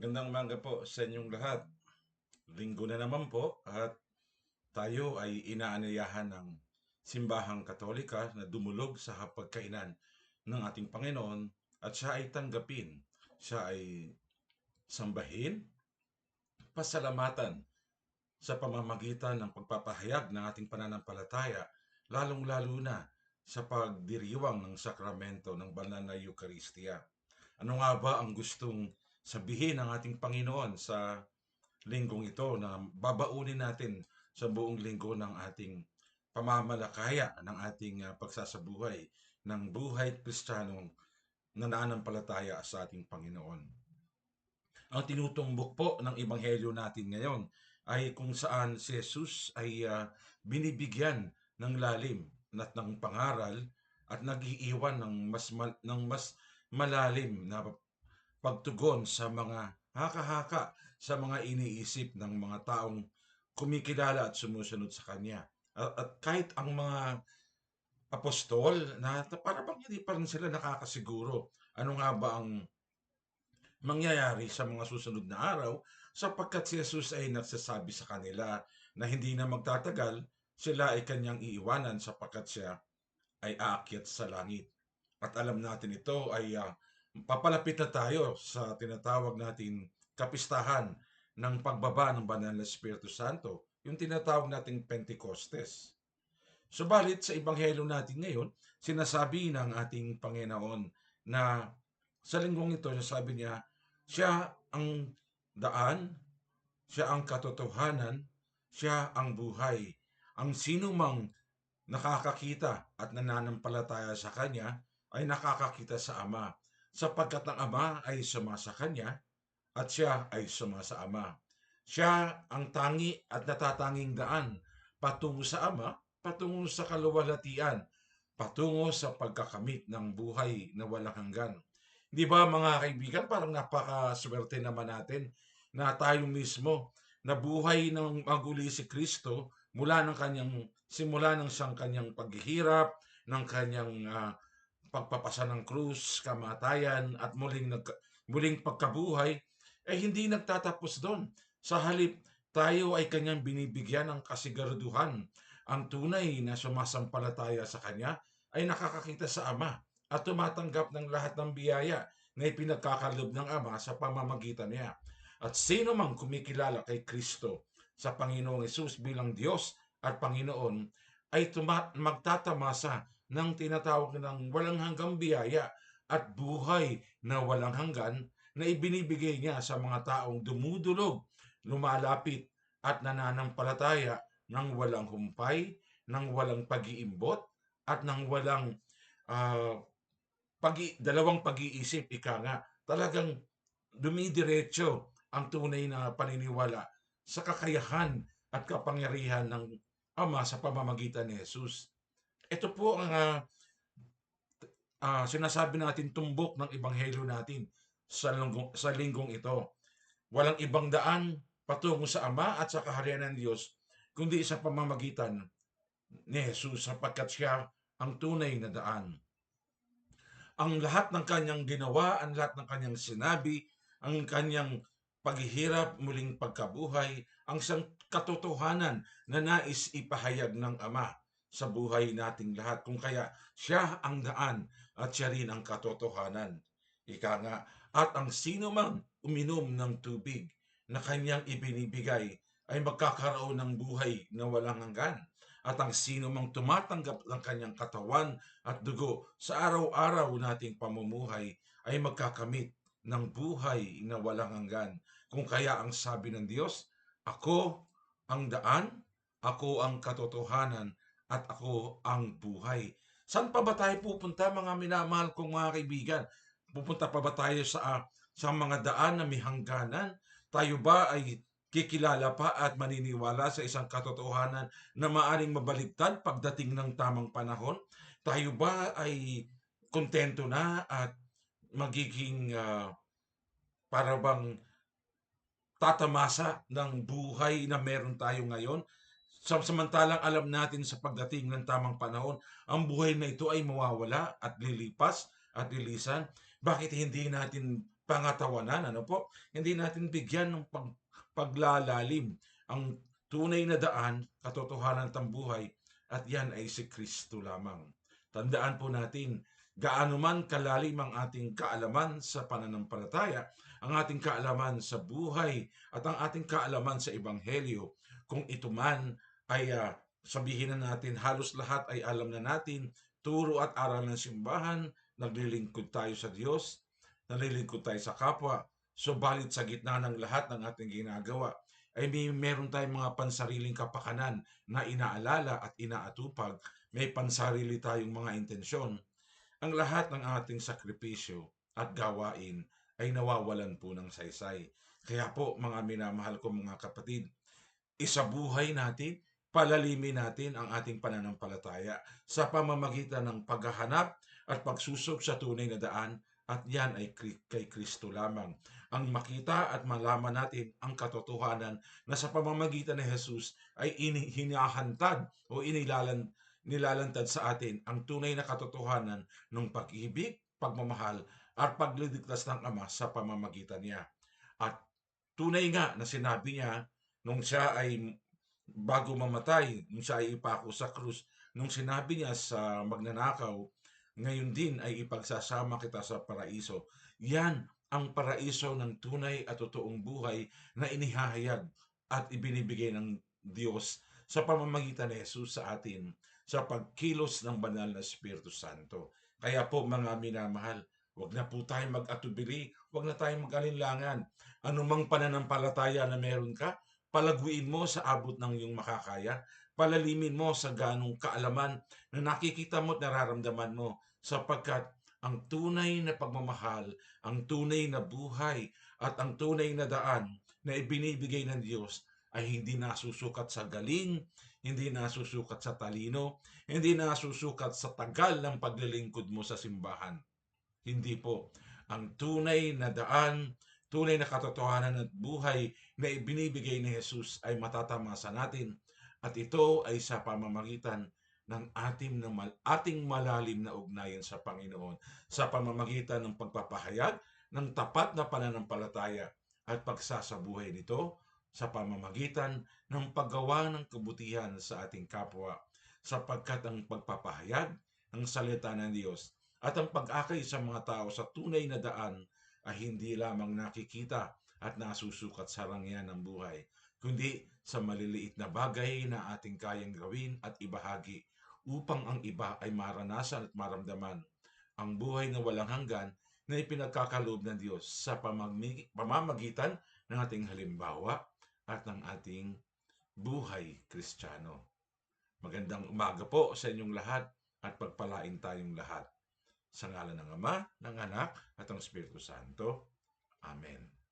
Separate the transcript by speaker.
Speaker 1: Magandang umaga po sa inyong lahat. Linggo na naman po at tayo ay inaanyayahan ng Simbahang Katolika na dumulog sa hapagkainan ng ating Panginoon at siya ay tanggapin, siya ay sambahin, pasalamatan sa pamamagitan ng pagpapahayag ng ating pananampalataya, lalong-lalo na sa pagdiriwang ng sakramento ng banal na Eucharistia. Ano nga ba ang gustong sabihin ng ating Panginoon sa linggong ito na babaunin natin sa buong linggo ng ating pamamalakaya ng ating pagsasabuhay ng buhay Kristiyanong nananampalataya sa ating Panginoon. Ang tinutumbok po ng Ebanghelyo natin ngayon ay kung saan si Jesus ay binibigyan ng lalim at ng pangaral at nag-iiwan ng mas malalim na pagtugon sa mga haka-haka, sa mga iniisip ng mga taong kumikilala at sumusunod sa Kanya. At kahit ang mga apostol na para bang hindi pa rin sila nakakasiguro ano nga ba ang mangyayari sa mga susunod na araw sapagkat si Jesus ay nagsasabi sa kanila na hindi na magtatagal sila ay kanyang iiwanan sapagkat siya ay aakyat sa langit. At alam natin ito ay papalapit na tayo sa tinatawag natin kapistahan ng pagbaba ng Banal na Espiritu Santo, yung tinatawag nating Pentecostes. Subalit sa Ebanghelyo natin ngayon, sinasabi ng ating Panginoon na sa linggong ito, sabi niya, siya ang daan, siya ang katotohanan, siya ang buhay. Ang sino mang nakakakita at nananampalataya sa Kanya ay nakakakita sa Ama, sapagkat ang Ama ay suma sa Kanya at siya ay suma sa Ama. Siya ang tangi at natatanging daan patungo sa Ama, patungo sa kaluwalhatian, patungo sa pagkakamit ng buhay na walang hanggan. Di ba mga kaibigan, parang napakaswerte naman natin na tayo mismo na buhay ng maguli si Kristo mula ng kanyang simula ng siyang kanyang paghihirap, ng kanyang pagpapasa ng krus, kamatayan at muling pagkabuhay ay hindi nagtatapos doon. Sa halip, tayo ay kanyang binibigyan ng kasiguraduhan. Ang tunay na sumasampalataya sa kanya ay nakakakita sa Ama at tumatanggap ng lahat ng biyaya na ipinagkakalob ng Ama sa pamamagitan niya. At sino mang kumikilala kay Kristo sa Panginoong Hesus bilang Diyos at Panginoon ay magtatamasa ng tinatawag ng walang hanggang biyaya at buhay na walang hanggan na ibinibigay niya sa mga taong dumudulog, lumalapit at nananampalataya ng walang humpay, ng walang pag-iimbot at ng walang uh, dalawang pag-iisip, ika nga, talagang dumidiretso ang tunay na paniniwala sa kakayahan at kapangyarihan ng Ama sa pamamagitan ni Jesus. Ito po ang sinasabi natin tumbok ng Ebanghelyo natin sa linggong ito. Walang ibang daan patungo sa Ama at sa kaharian ng Diyos kundi sa pamamagitan ni Jesus sapagkat siya ang tunay na daan. Ang lahat ng kanyang ginawa, ang lahat ng kanyang sinabi, ang kanyang paghihirap, muling pagkabuhay, ang siyang katotohanan na nais ipahayag ng Ama sa buhay nating lahat. Kung kaya siya ang daan at siya rin ang katotohanan. Ika nga, at ang sino mang uminom ng tubig na kanyang ibinibigay ay magkakaroon ng buhay na walang hanggan. At ang sino mang tumatanggap ng kanyang katawan at dugo sa araw-araw nating pamumuhay ay magkakamit ng buhay na walang hanggan. Kung kaya ang sabi ng Diyos, ako ang daan, ako ang katotohanan, at ako ang buhay. Saan pa ba tayo pupunta mga minamahal kong mga kaibigan? Pupunta pa ba tayo sa mga daan na may hangganan? Tayo ba ay kikilala pa at maniniwala sa isang katotohanan na maaring mabaligtad pagdating ng tamang panahon? Tayo ba ay kontento na at magiging para bang tatamasa ng buhay na meron tayo ngayon? Samantalang alam natin sa pagdating ng tamang panahon, ang buhay na ito ay mawawala at lilipas at lilisan. Bakit hindi natin pangatawanan, ano po? Hindi natin bigyan ng paglalalim ang tunay na daan, katotohanan at ang buhay, at yan ay si Kristo lamang. Tandaan po natin, gaano man kalalim ang ating kaalaman sa pananampalataya, ang ating kaalaman sa buhay, at ang ating kaalaman sa Ebanghelyo, kung ito man ay sabihin na natin halos lahat ay alam na natin, turo at aral ng simbahan, naglilingkod tayo sa Diyos, nalilingkod tayo sa kapwa, subalit sa gitna ng lahat ng ating ginagawa, ay meron tayong mga pansariling kapakanan na inaalala at inaatupag, may pansarili tayong mga intensyon. Ang lahat ng ating sakripisyo at gawain ay nawawalan po ng saysay. Kaya po mga minamahal ko mga kapatid, isabuhay natin, palalimin natin ang ating pananampalataya sa pamamagitan ng paghahanap at pagsusok sa tunay na daan, at yan ay kay Kristo lamang. Ang makita at malaman natin ang katotohanan na sa pamamagitan ni Jesus ay hinahantad o nilalantad sa atin ang tunay na katotohanan ng pag-ibig, pagmamahal, at pagliligtas ng Ama sa pamamagitan niya. At tunay nga na sinabi niya nung siya ay bago mamatay, nung siya ay ipako sa krus, nung sinabi niya sa magnanakaw, ngayon din ay ipagsasama kita sa paraiso. Yan ang paraiso ng tunay at totoong buhay na inihahayag at ibinibigay ng Diyos sa pamamagitan ni Jesus sa atin sa pagkilos ng banal na Espiritu Santo. Kaya po mga minamahal, wag na po tayo mag-atubili, wag na tayong mag-alinlangan. Anumang pananampalataya na meron ka, palaguin mo sa abot ng iyong makakaya, palalimin mo sa ganong kaalaman na nakikita mo at nararamdaman mo, sapagkat ang tunay na pagmamahal, ang tunay na buhay, at ang tunay na daan na ibinibigay ng Diyos ay hindi nasusukat sa galing, hindi nasusukat sa talino, hindi nasusukat sa tagal ng paglilingkod mo sa simbahan. Hindi po. Ang tunay na daan, tunay na katotohanan at buhay na ibinibigay ni Jesus ay matatamasa natin, at ito ay sa pamamagitan ng ating malalim na ugnayan sa Panginoon, sa pamamagitan ng pagpapahayag ng tapat na pananampalataya at pagsasabuhay nito sa pamamagitan ng paggawa ng kabutihan sa ating kapwa, sapagkat ang pagpapahayag ng salita ng Diyos at ang pag-akay sa mga tao sa tunay na daan ay hindi lamang nakikita at nasusukat sa rangyan ng buhay, kundi sa maliliit na bagay na ating kayang gawin at ibahagi upang ang iba ay maranasan at maramdaman ang buhay na walang hanggan na ipinagkakaloob ng Diyos sa pamamagitan ng ating halimbawa at ng ating buhay Kristiyano. Magandang umaga po sa inyong lahat at pagpalain tayong lahat. Sa ngalan ng Ama, ng Anak, at ng Espiritu Santo. Amen.